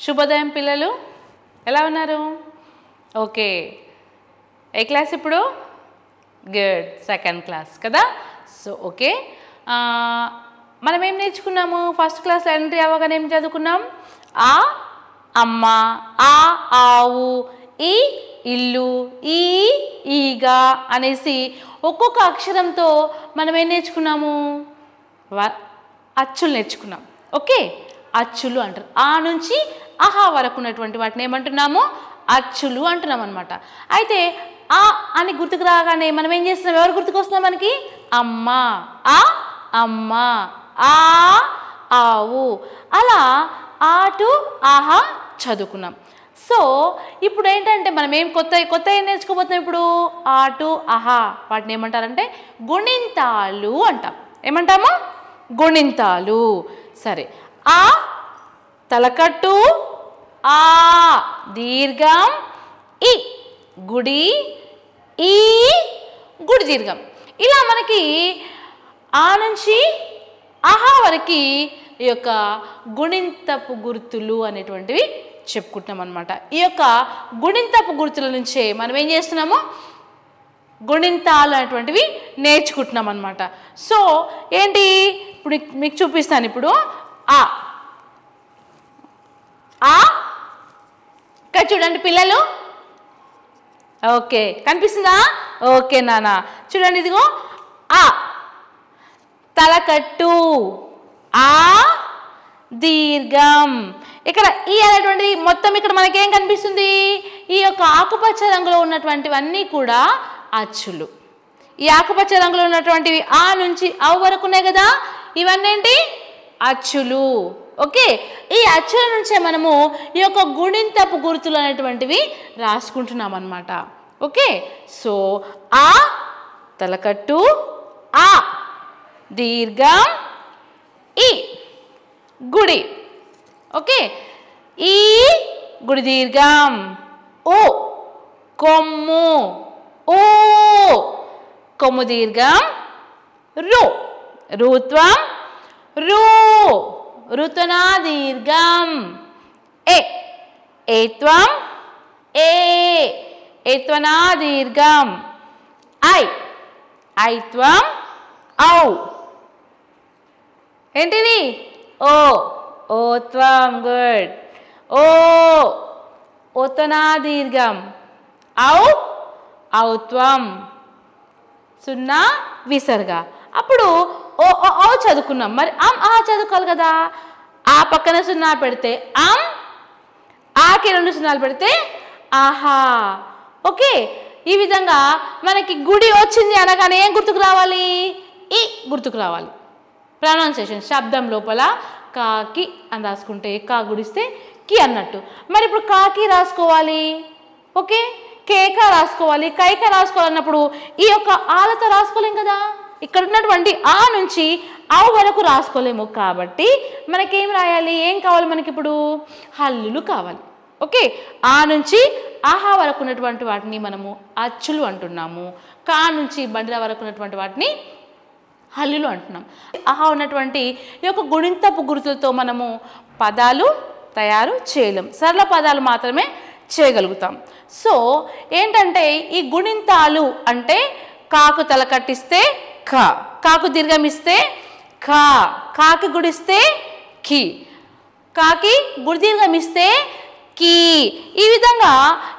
శుభోదయం పిల్లలు, ఎలా ఉన్నారు? ఓకే, ఏ క్లాస్ ఇప్పుడు? గుడ్, సెకండ్ క్లాస్ కదా. సో ఓకే, మనం ఏం నేర్చుకున్నాము? ఫస్ట్ క్లాస్లో ఎంట్రీ అవ్వగానే ఏం చదువుకున్నాం? ఆ అమ్మ, ఆ ఆవు, ఈ ఇల్లు, ఈ ఈగ అనేసి ఒక్కొక్క అక్షరంతో మనం ఏం నేర్చుకున్నాము? అచ్చులు నేర్చుకున్నాం. ఓకే, అచ్చులు అంటారు. ఆ నుంచి అహా వరకు ఉన్నటువంటి వాటిని ఏమంటున్నాము? అచ్చులు అంటున్నాం అనమాట. అయితే ఆ అని గుర్తుకు రాగానే మనం ఏం చేస్తున్నాం? ఎవరు గుర్తుకు వస్తున్నాం మనకి? అమ్మ, ఆ అమ్మ, ఆ ఆవు, అలా ఆ టు ఆహా చదువుకున్నాం. సో ఇప్పుడు ఏంటంటే మనం ఏం కొత్త ఏం నేర్చుకోబోతున్నాం ఇప్పుడు? ఆ టు ఆహా వాటిని ఏమంటారంటే గుణింతాలు అంటాం. ఏమంటాము? గుణింతాలు. సరే, ఆ తలకట్టు, ఆ దీర్ఘం, ఈ గుడి, ఈ గుడి దీర్ఘం. ఇలా మనకి ఆ నుంచి ఆహా వరకు ఈ యొక్క గుణింతపు గుర్తులు అనేటువంటివి చెప్పుకుంటున్నాం అనమాట. ఈ యొక్క గుణింతపు గుర్తుల నుంచే మనం ఏం చేస్తున్నాము? గుణింతాలు అనేటువంటివి నేర్చుకుంటున్నాం అనమాట. సో ఏంటి, ఇప్పుడు మీకు చూపిస్తాను. ఇప్పుడు ఆ ఇక్కడ చూడండి పిల్లలు. ఓకే, కనిపిస్తుందా? ఓకే నాన్న, చూడండి ఇదిగో ఆ తలకట్టు, ఆ దీర్ఘం. ఇక్కడ ఈ అనేటువంటిది మొత్తం ఇక్కడ మనకేం కనిపిస్తుంది? ఈ యొక్క ఆకుపచ్చ రంగులో ఉన్నటువంటివన్నీ కూడా అచ్చులు. ఈ ఆకుపచ్చ రంగులో ఉన్నటువంటివి ఆ నుంచి అవు వరకు ఉన్నాయి కదా, ఇవన్నీ ఏంటి? అచ్చులు. ఓకే, ఈ అచ్చుల నుంచే మనము ఈ యొక్క గుణింతపు గుర్తులు అనేటువంటివి రాసుకుంటున్నాం అన్నమాట. ఓకే, సో ఆ తలకట్టు, ఆ దీర్ఘం, ఈ గుడి. ఓకే, ఈ గుడి దీర్ఘం, ఓ కొమ్ము, ఓ కొమ్ము దీర్ఘం, రు రుత్వం, రు ఋతునా దీర్ఘం, ఏ ఏత్వం, ఏ ఏత్వనా దీర్ఘం, ఐ ఐత్వం, ఔ ఏంటిది? ఓ ఓత్వం. గుడ్. ఓ ఓత్వనా దీర్ఘం, ఔ ఔత్వం, సున్నా విసర్గ. అప్పుడు ఓ ఓ చదువుకున్నాం. మరి ఆ చదువుకోవాలి కదా. ఆ పక్కన సున్నా పెడితే అం, ఆకి 2 సున్నాలు పెడితే ఆహా. ఓకే, ఈ విధంగా మనకి గుడి వచ్చింది అనగానే ఏం గుర్తుకు రావాలి? ఈ గుర్తుకు రావాలి. ప్రొనౌన్సియేషన్, శబ్దం లోపల కాకి అని రాసుకుంటే కా గుడిస్తే కి అన్నట్టు. మరి ఇప్పుడు కాకి రాసుకోవాలి, ఓకే, కేక రాసుకోవాలి, కైక రాసుకోవాలన్నప్పుడు ఈ యొక్క ఆలతో రాసుకోలేం కదా. ఇక్కడ ఉన్నటువంటి ఆ నుంచి ఆ వరకు రాసుకోలేము. కాబట్టి మనకేం రాయాలి? ఏం కావాలి మనకి ఇప్పుడు? హల్లులు కావాలి. ఓకే, ఆ నుంచి ఆహా వరకు ఉన్నటువంటి వాటిని మనము అచ్చులు అంటున్నాము. కా నుంచి బండిల వరకు ఉన్నటువంటి వాటిని హల్లులు అంటున్నాం. ఆహా ఉన్నటువంటి ఈ యొక్క గుణింతపు గుర్తులతో మనము పదాలు తయారు చేయలేం, సరళ పదాలు మాత్రమే చేయగలుగుతాం. సో ఏంటంటే ఈ గుణింతాలు అంటే కాకు తల కట్టిస్తే క, కాకు దీర్ఘం ఇస్తే కా, కాకి గుడిస్తే కి, కాకి గుడి దీర్ఘం ఇస్తే కీ. ఈ విధంగా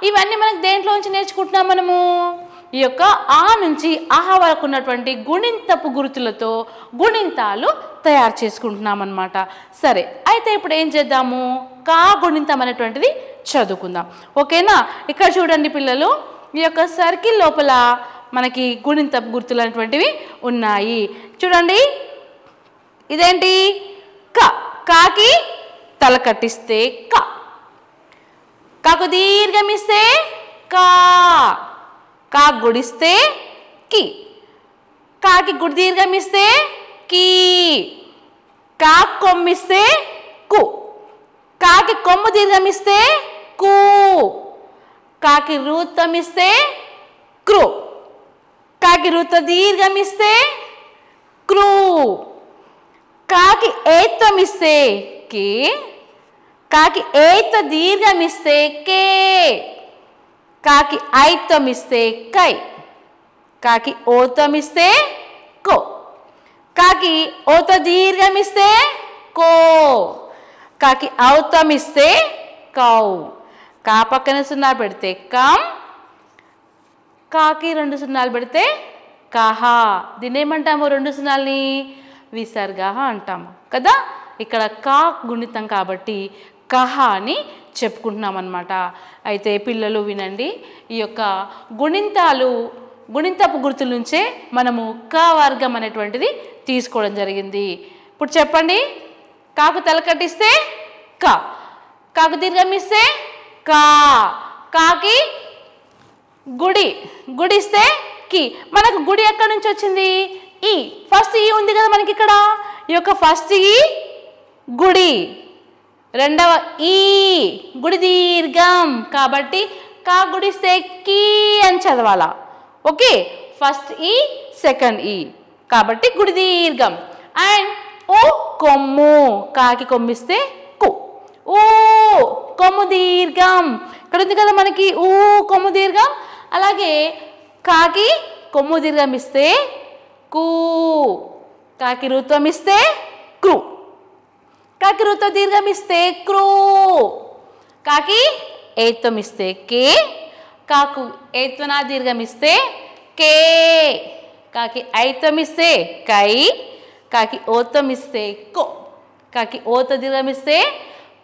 ఇవన్నీ మనకు దేంట్లో నుంచి నేర్చుకుంటున్నాం మనము? ఈ యొక్క ఆ నుంచి ఆహా వరకు ఉన్నటువంటి గుణింతపు గుర్తులతో గుణింతాలు తయారు చేసుకుంటున్నాం అన్నమాట. సరే, అయితే ఇప్పుడు ఏం చేద్దాము? కా గుణింతం అనేటువంటిది చదువుకుందాం. ఓకేనా? ఇక్కడ చూడండి పిల్లలు, ఈ యొక్క సర్కిల్ లోపల మనకి గుణింతపు గుర్తులు అనేటువంటివి ఉన్నాయి. చూడండి, ఇదేంటి? క, కాకి తల కట్టిస్తే క, కాకు దీర్ఘం ఇస్తే కా, కా గుడిస్తే కి, కాకి గుడి దీర్ఘం ఇస్తే కీ, కా కొమ్మిస్తే కు, కాకి కొమ్ము దీర్ఘం ఇస్తే కు, కాకి రూత్వం ఇస్తే క్రు, కాకి రుత్వ దీర్ఘం ఇస్తే క్రూ, కాకి ఏత్వం ఇస్తే కి, కాకి ఏతో దీర్ఘం ఇస్తే కే, కాకి ఐత్వం ఇస్తే కై, కాకి ఓత్వం ఇస్తే కో, కాకి ఓతో దీర్ఘం ఇస్తే కో, కాకి ఔత్వం ఇస్తే కౌ. కా పక్కన సున్నా పెడితే కం, కాకి 2 సున్నాలు పెడితే కహ. దీన్ని ఏమంటాము? 2 సున్నాల్ని విసర్గ అంటాము కదా. ఇక్కడ కా గుణితం కాబట్టి కహ అని చెప్పుకుంటున్నాం అన్నమాట. అయితే పిల్లలు వినండి, ఈ యొక్క గుణింతపు గుర్తుల నుంచే మనము క వర్గం అనేటువంటిది తీసుకోవడం జరిగింది. ఇప్పుడు చెప్పండి, కాకు తలకట్టిస్తే క, కాకు దీర్ఘం ఇస్తే కా, కాకి గుడిస్తే కి. మనకు గుడి ఎక్కడి నుంచి వచ్చింది? ఈ. ఫస్ట్ ఈ ఉంది కదా మనకి ఇక్కడ. ఈ యొక్క ఫస్ట్ ఈ గుడి, రెండవ ఈ గుడి దీర్ఘం కాబట్టి కా గుడిస్తే కీ అని చదవాలా. ఓకే, ఫస్ట్ ఈ సెకండ్ ఈ కాబట్టి గుడి దీర్ఘం. అండ్ ఓ కొమ్ము, కాకి కొమ్మిస్తే కు. ఊ కొమ్ము దీర్ఘం, ఇక్కడ ఉంది కదా మనకి ఊ కొమ్ము దీర్ఘం. అలాగే కాకి కొమ్ము దీర్ఘం ఇస్తే కూ, కాకి రుత్వం ఇస్తే క్రు, కాకి రుత్వ దీర్ఘం ఇస్తే క్రూ, కాకి ఏత్వం ఇస్తే కే, కాకు ఏత్వనా దీర్ఘం ఇస్తే కే, కాకి ఐత్వం ఇస్తే కై, కాకి ఓత్వం ఇస్తే కో, కాకి ఓత దీర్ఘం ఇస్తే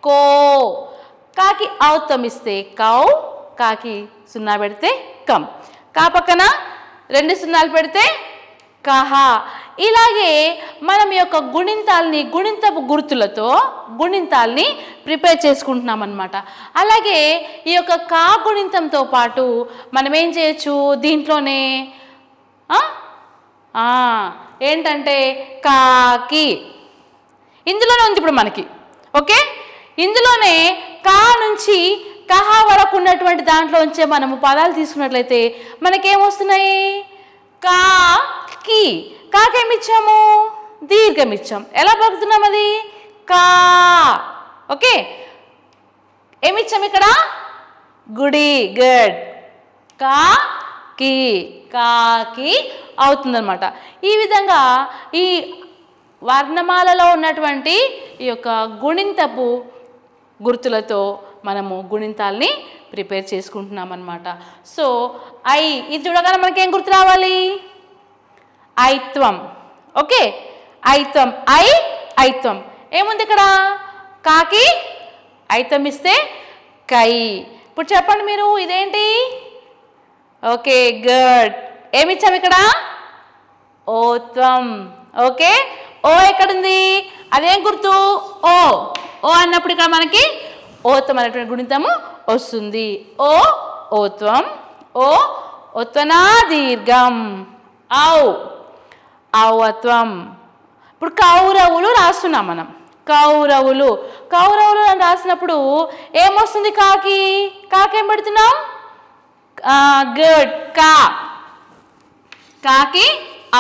కో, కాకి ఔత్వం ఇస్తే కౌ, కాకి సున్నా పెడితే కం, కా పక్కన 2 సున్నాలు పెడితే కహ. ఇలాగే మనం ఈ యొక్క గుణింతపు గుర్తులతో గుణింతాల్ని ప్రిపేర్ చేసుకుంటున్నాం అన్నమాట. అలాగే ఈ యొక్క కా గుణింతంతో పాటు మనం ఏం చేయొచ్చు దీంట్లోనే ఏంటంటే కాకి ఇందులోనే ఉంది ఇప్పుడు మనకి. ఓకే, ఇందులోనే కా నుంచి కహ వరకు ఉన్నటువంటి దాంట్లో ఉంచే మనము పదాలు తీసుకున్నట్లయితే మనకేమొస్తున్నాయి? కా కి. కాకేమిచ్చాము? దీర్ఘం ఇచ్చాం. ఎలా పలుకుతున్నాం అది? కా. ఓకే, ఏమిచ్చాము ఇక్కడ? గుడి. గుడ్. కా కి, కాకి అవుతుందన్నమాట. ఈ విధంగా ఈ వర్ణమాలలో ఉన్నటువంటి ఈ యొక్క గుణింతపు గుర్తులతో మనము గుణింతాల్ని ప్రిపేర్ చేసుకుంటున్నాం అన్నమాట. సో ఐ, ఇది చూడగానే మనకేం గుర్తు రావాలి? ఐత్వం. ఓకే, ఐత్వం. ఐత్వం ఏముంది ఇక్కడ? కాకి ఐత్వం ఇస్తే కై. ఇప్పుడు చెప్పండి మీరు, ఇదేంటి? Okay, good. ఏమిచ్చాము ఇక్కడ? ఓత్వం. ఓకే, ఓ ఎక్కడుంది? అదేం గుర్తు? ఓ. ఓ అన్నప్పుడు ఇక్కడ మనకి ఓత్వం అనేటువంటి గుణితము వస్తుంది. ఓ ఓత్వం. ఓ ఓత్వనా దీర్ఘం. ఔ ఔత్వం. ఇప్పుడు కౌరవులు రాస్తున్నాం మనం. కౌరవులు అని రాసినప్పుడు ఏమొస్తుంది? కాకి. కాకేం పెడుతున్నాం? గుడ్. కాకి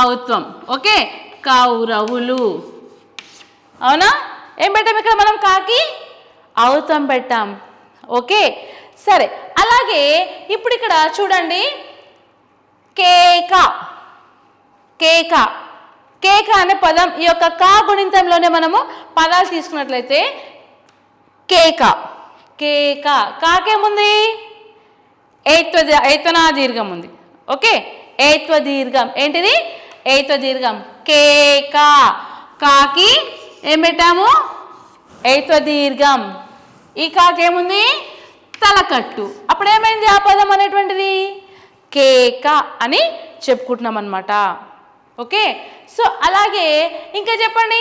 ఔత్వం. ఓకే, కౌరవులు. అవునా? ఏం పెట్టాం ఇక్కడ మనం? కాకి ఔత్వం పెట్టాం. ఓకే, సరే. అలాగే ఇప్పుడు ఇక్కడ చూడండి, కేక. కేక. కేక అనే పదం ఈ యొక్క కా గుణింతంలోనే మనము పదాలు తీసుకున్నట్లయితే కేక. కేక. కాకేముంది? ఏత్వనా దీర్ఘం ఉంది. ఓకే, ఏత్వ దీర్ఘం. ఏంటిది? ఏత్వ దీర్ఘం. కేక. కాకి ఏం పెట్టాము? ఏత్వ దీర్ఘం. ఈ కాకేముంది? తలకట్టు. అప్పుడు ఏమైంది ఆ పదం అనేటువంటిది? కేక అని చెప్పుకుంటున్నాం అన్నమాట. ఓకే, సో అలాగే ఇంకా చెప్పండి,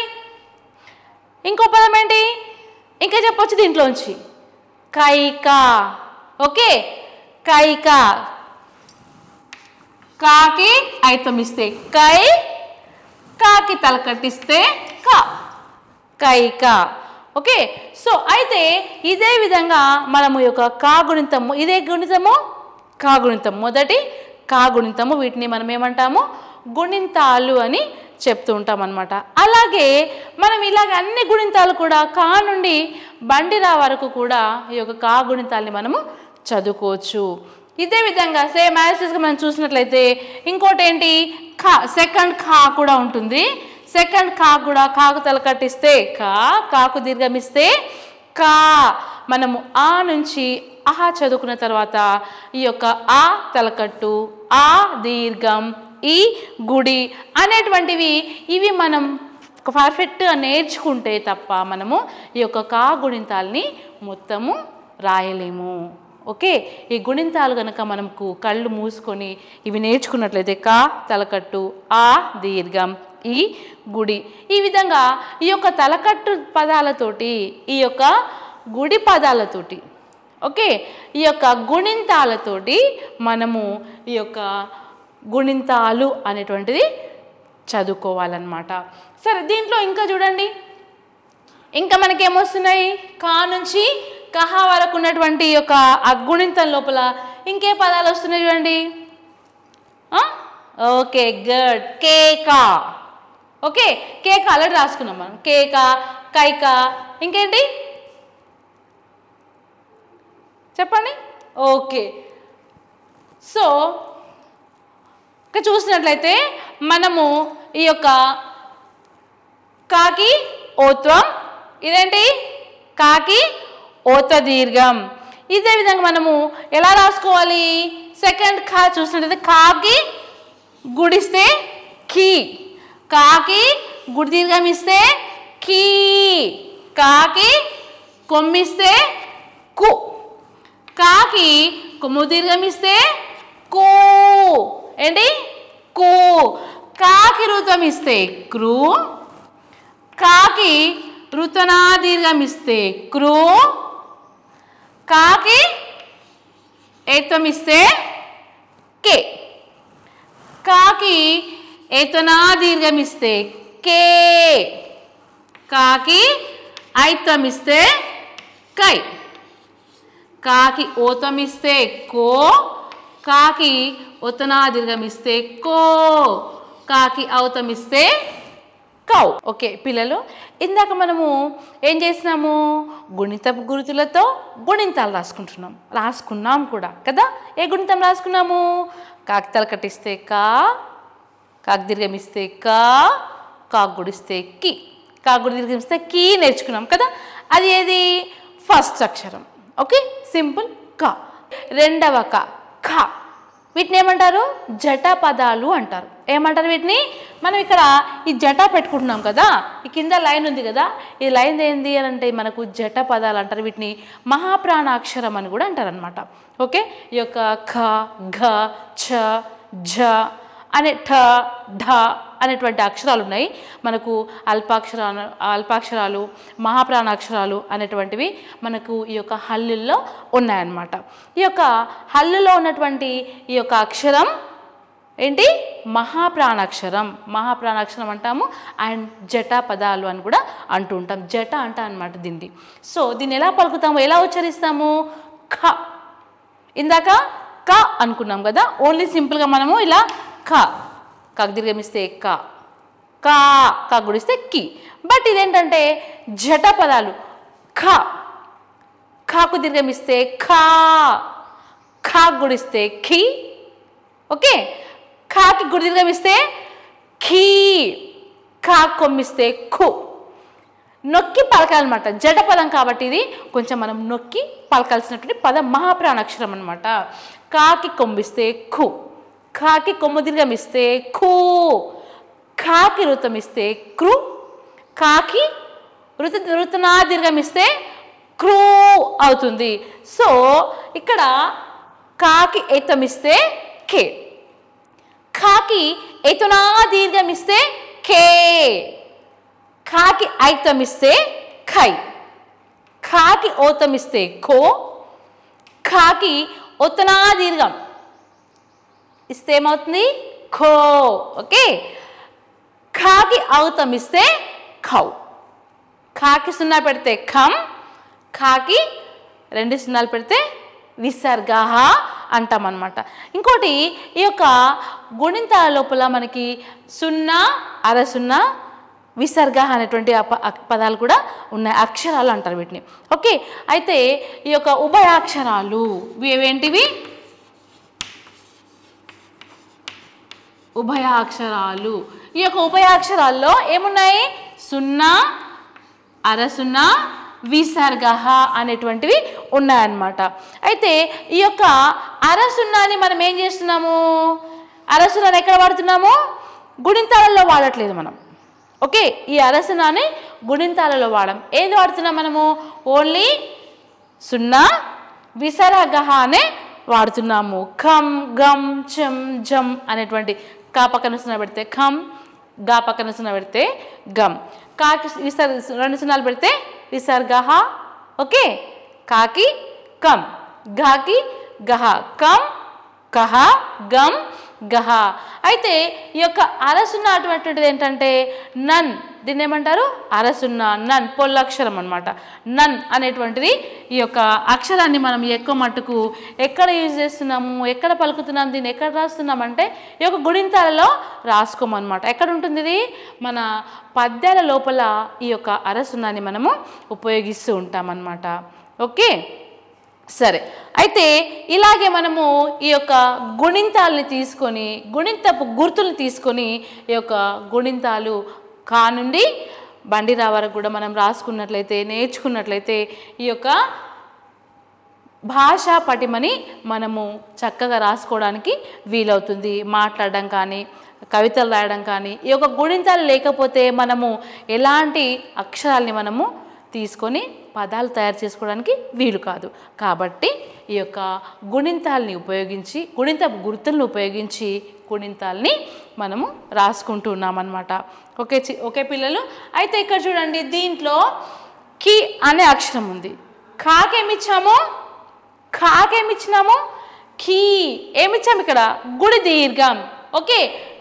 ఇంకో పదం ఏంటి? ఇంకా చెప్పొచ్చు దీంట్లోంచి. కైక. ఓకే, కైక. కాకి ఐత్వం ఇస్తే కై, కాకి తలకట్టిస్తే క. కైక. ఓకే, సో అయితే ఇదే విధంగా మనము యొక్క కా గుణితము, ఇదే గుణితము కా గుణితం, మొదటి కా గుణితము, వీటిని మనం ఏమంటాము? గుణింతాలు అని చెప్తూ ఉంటాం అన్నమాట. అలాగే మనం ఇలాగ అన్ని గుణింతాలు కూడా కా నుండి బండిరా వరకు కూడా ఈ యొక్క కా గుణింతాలని మనము చదువుకోవచ్చు. ఇదే విధంగా సేమ్ యాసిస్గా మనం చూసినట్లయితే ఇంకోటి ఏంటి, ఖా, సెకండ్ ఖా కూడా ఉంటుంది. సెకండ్ ఖా కూడా కాకు తలకట్టిస్తే కా, కాకు దీర్ఘమిస్తే కా. మనము ఆ నుంచి ఆహా చదువుకున్న తర్వాత ఈ యొక్క ఆ తలకట్టు, ఆ దీర్ఘం, ఈ గుడి అనేటువంటివి ఇవి మనం పర్ఫెక్ట్గా నేర్చుకుంటే తప్ప మనము ఈ యొక్క కా గుణింతాలని మొత్తము రాయలేము. ఓకే, ఈ గుణింతాలు కనుక మనకు కళ్ళు మూసుకొని ఇవి నేర్చుకున్నట్లయితే కా తలకట్టు, ఆ దీర్ఘం, ఈ గుడి, ఈ విధంగా ఈ యొక్క తలకట్టు పదాలతోటి ఈ యొక్క గుడి పదాలతోటి ఓకే ఈ యొక్క గుణింతాలతోటి మనము ఈ యొక్క గుణింతాలు అనేటువంటిది చదువుకోవాలన్నమాట. సరే, దీంట్లో ఇంకా చూడండి, ఇంకా మనకేమొస్తున్నాయి, కా నుంచి కహ వరకు ఉన్నటువంటి ఈ యొక్క అగుణింతం లోపల ఇంకే పదాలు వస్తున్నాయి చూడండి. Okay, good. కేకా. ఓకే, కేక ఆల్రెడీ రాసుకున్నాం మనం. కేక, కైక, ఇంకేంటి చెప్పండి. ఓకే, సో ఇక్కడ చూసినట్లయితే మనము ఈ యొక్క కాకి ఓత్వం, ఇదేంటి కాకి ఓత దీర్ఘం. ఇదే విధంగా మనము ఎలా రాసుకోవాలి, సెకండ్ ఖా చూసినట్లయితే కాకి గుడిస్తే కీ, కాకి గుడి దీర్ఘం ఇస్తే కీ, కాకి కొమ్మిస్తే కు, కాకి కొమ్ము దీర్ఘం ఇస్తే కూ, ఏంటి కూ, కాకి రుతం ఇస్తే క్రూ, కాకి రుతనా దీర్ఘం ఇస్తే క్రూ, కాకి ఏత్వం ఇస్తే కే, కాకి ఏతనా దీర్ఘం ఇస్తే కే, కాకి ఐత్వం ఇస్తే కై, కాకి ఓతం ఇస్తే కో, కాకి ఒతనా దీర్ఘం ఇస్తే కో, కాకి ఔతం ఇస్తే కౌ. ఓకే పిల్లలు, ఇందాక మనము ఏం చేసినాము, గుణితపు గుర్తులతో గుణింతాలు రాసుకున్నాం కూడా కదా. ఏ గుణితం రాసుకున్నాము, కాకి తలకట్టిస్తే కా, కాకి దీర్ఘమిస్తే కా, కాకు గుడిస్తే కి, కాకు గుడి దీర్ఘమిస్తే కీ నేర్చుకున్నాం కదా. అది ఏది, ఫస్ట్ అక్షరం. ఓకే, సింపుల్ కా. రెండవ కా, ఖా. వీటిని ఏమంటారు, జట పదాలు అంటారు. ఏమంటారు వీటిని, మనం ఇక్కడ ఈ జట పెట్టుకుంటున్నాం కదా, ఈ కింద లైన్ ఉంది కదా, ఈ లైన్ ఏంది అని అంటే మనకు జట పదాలు అంటారు. వీటిని మహాప్రాణాక్షరం అని కూడా అంటారు అనమాట. ఓకే, ఈ యొక్క ఖ, ఘ, ఛ, ఝ అనే ఠ, ఢ అనేటువంటి అక్షరాలు ఉన్నాయి మనకు. అల్పాక్షరాలు మహాప్రాణాక్షరాలు అనేటువంటివి మనకు ఈ యొక్క హల్లుల్లో ఉన్నాయన్నమాట. ఈ యొక్క హల్లులో ఉన్నటువంటి ఈ యొక్క అక్షరం ఏంటి, మహాప్రాణాక్షరం. మహాప్రాణాక్షరం అంటాము అండ్ జట పదాలు అని కూడా అంటూ ఉంటాం. జట అంటా అనమాట దీన్ని. సో దీన్ని ఎలా పలుకుతాము, ఎలా ఉచ్చరిస్తాము, ఖ. ఇందాక క అనుకున్నాం కదా, ఓన్లీ సింపుల్గా మనము ఇలా ఖ, కాకు దీర్ఘమిస్తే క, కా, కా గుడిస్తే కి. బట్ ఇదేంటంటే జట పదాలు. ఖ, ఖాకు దీర్ఘమిస్తే ఖా, ఖా గుడిస్తే ఖీ. ఓకే, ఖాకి గుడి దీర్ఘమిస్తే ఖీ, ఖా కొమ్మిస్తే ఖు. నొక్కి పలకాలన్నమాట, జట పదం కాబట్టి ఇది కొంచెం మనం నొక్కి పలకాల్సినటువంటి పదం, మహాప్రాణాక్షరం అనమాట. కాకి కొమ్మిస్తే ఖు, ఖాకి కొమ్ము దీర్ఘమిస్తే ఖూ, ఖాకి రుతమిస్తే క్రు, కాకి రుతనా దీర్ఘమిస్తే క్రూ అవుతుంది. సో ఇక్కడ కాకి ఏతమిస్తే కే, ఖాకి ఏతనా దీర్ఘమిస్తే కే, ఖాకి ఐతమిస్తే ఖై, ఖాకి ఓతమిస్తే ఖో, ఖాకి ఒతనా దీర్ఘం ఇస్తే ఏమవుతుంది ఖో. ఓకే, ఖాకి ఔతం ఇస్తే ఖౌ, ఖాకి సున్నా పెడితే ఖం, ఖాకి రెండు సున్నాలు పెడితే విసర్గ అంటామన్నమాట. ఇంకోటి ఈ యొక్క గుణింతాల లోపల మనకి 0, అర 0, విసర్గ అనేటువంటి పదాలు కూడా ఉన్నాయి. అక్షరాలు అంటారు వీటిని. ఓకే, అయితే ఈ యొక్క ఉభయాక్షరాలు ఇవేంటివి? ఉభయాక్షరాలు. ఈ యొక్క ఉభయాక్షరాల్లో ఏమున్నాయి? 0, అర 0, విసర్గ అనేటువంటివి ఉన్నాయన్నమాట. అయితే ఈ యొక్క అర 0ని మనం ఏం చేస్తున్నాము? అర 0ని ఎక్కడ వాడుతున్నాము? గుణింతాలలో వాడట్లేదు మనం. ఓకే, ఈ అర 0ని గుణింతాలలో వాడడం. ఏది వాడుతున్నాం మనము? ఓన్లీ 0, విసర్గ అనే వాడుతున్నాము. ఖం, గం, చం, జం అనేటువంటి కా పక్కన 0 పెడితే ఖం, గా పక్కన 0 పెడితే గం. కాకి 2 0 పెడితే విసర్గ. ఓకే, కాకి కం, ఘాకి గహ, కం, కహ, గం, గహ. అయితే ఈ యొక్క అర 0 అటువంటిది ఏంటంటే నన్. దీన్ని ఏమంటారు? అర 0, నన్, పొల్లక్షరం అనమాట. నన్ అనేటువంటిది ఈ యొక్క అక్షరాన్ని మనం ఎక్కువ మట్టుకు ఎక్కడ యూజ్ చేస్తున్నాము, ఎక్కడ పలుకుతున్నాం, దీన్ని ఎక్కడ రాస్తున్నాం అంటే ఈ యొక్క గుణింతాలలో రాసుకోమన్నమాట. ఎక్కడ ఉంటుంది ఇది? మన పద్యాల లోపల ఈ యొక్క అర 0ని మనము ఉపయోగిస్తూ ఉంటామన్నమాట. ఓకే, సరే. అయితే ఇలాగే మనము ఈ యొక్క గుణింతాలని తీసుకొని, గుణింతపు గుర్తులు తీసుకొని ఈ యొక్క గుణింతాలు కా నుండి బండిరా వరకు కూడా మనం రాసుకున్నట్లయితే, నేర్చుకున్నట్లయితే ఈ యొక్క భాషా పటిమని మనము చక్కగా రాసుకోవడానికి వీలవుతుంది. మాట్లాడడం కానీ, కవితలు రాయడం కానీ, ఈ యొక్క గుణింతాలు లేకపోతే మనము ఎలాంటి అక్షరాల్ని మనము తీసుకొని పదాలు తయారు చేసుకోవడానికి వీలు కాదు. కాబట్టి ఈ యొక్క గుణింతాలని ఉపయోగించి, గుణింతపు గుర్తులను ఉపయోగించి గుణింతాలని మనము రాసుకుంటూ ఉన్నామన్నమాట. ఓకే ఓకే పిల్లలు, అయితే ఇక్కడ చూడండి, దీంట్లో కి అనే అక్షరం ఉంది. కాకేమిచ్చాము? కాకేమిచ్చినాము? కీ. ఏమిచ్చాము ఇక్కడ? గుడి దీర్ఘం. Okay,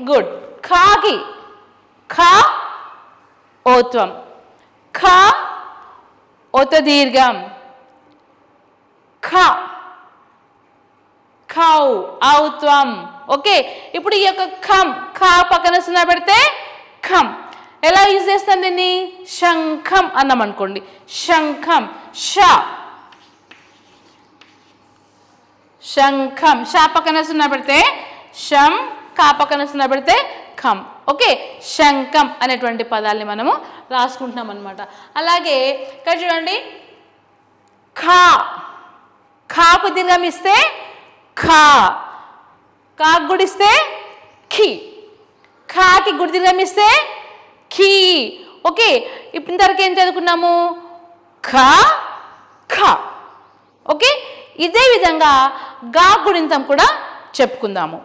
good. కాకి ఖా ఓత్వం, ఖా ఓత దీర్ఘం, ఖ ఖౌ ఔత్వం. ఓకే, ఇప్పుడు ఈ యొక్క ఖం, ఖా పక్కన 0 పెడితే ఖం. ఎలా యూజ్ చేస్తాం దీన్ని? శంఖం అన్నాం అనుకోండి. శంఖం, ష, శంఖం. షా పక్కన 0 పెడితే శం, కా పక్కన 0 పెడితే ఖం. ఓకే, శంఖం అనేటువంటి పదాలని మనము రాసుకుంటున్నాం అనమాట. అలాగే ఇక్కడ చూడండి, ఖా, ఖాకు దీర్ఘం ఇస్తే ఖా, కాకు గుడిస్తే ఖి, ఖాకి గుడి దీర్ఘం ఇస్తే ఖీ. ఓకే, ఇప్పుడు ఇంతవరకు ఏం చదువుకున్నాము? ఖా, ఖ. ఓకే, ఇదే విధంగా గా గుణింతం కూడా చెప్పుకుందాము.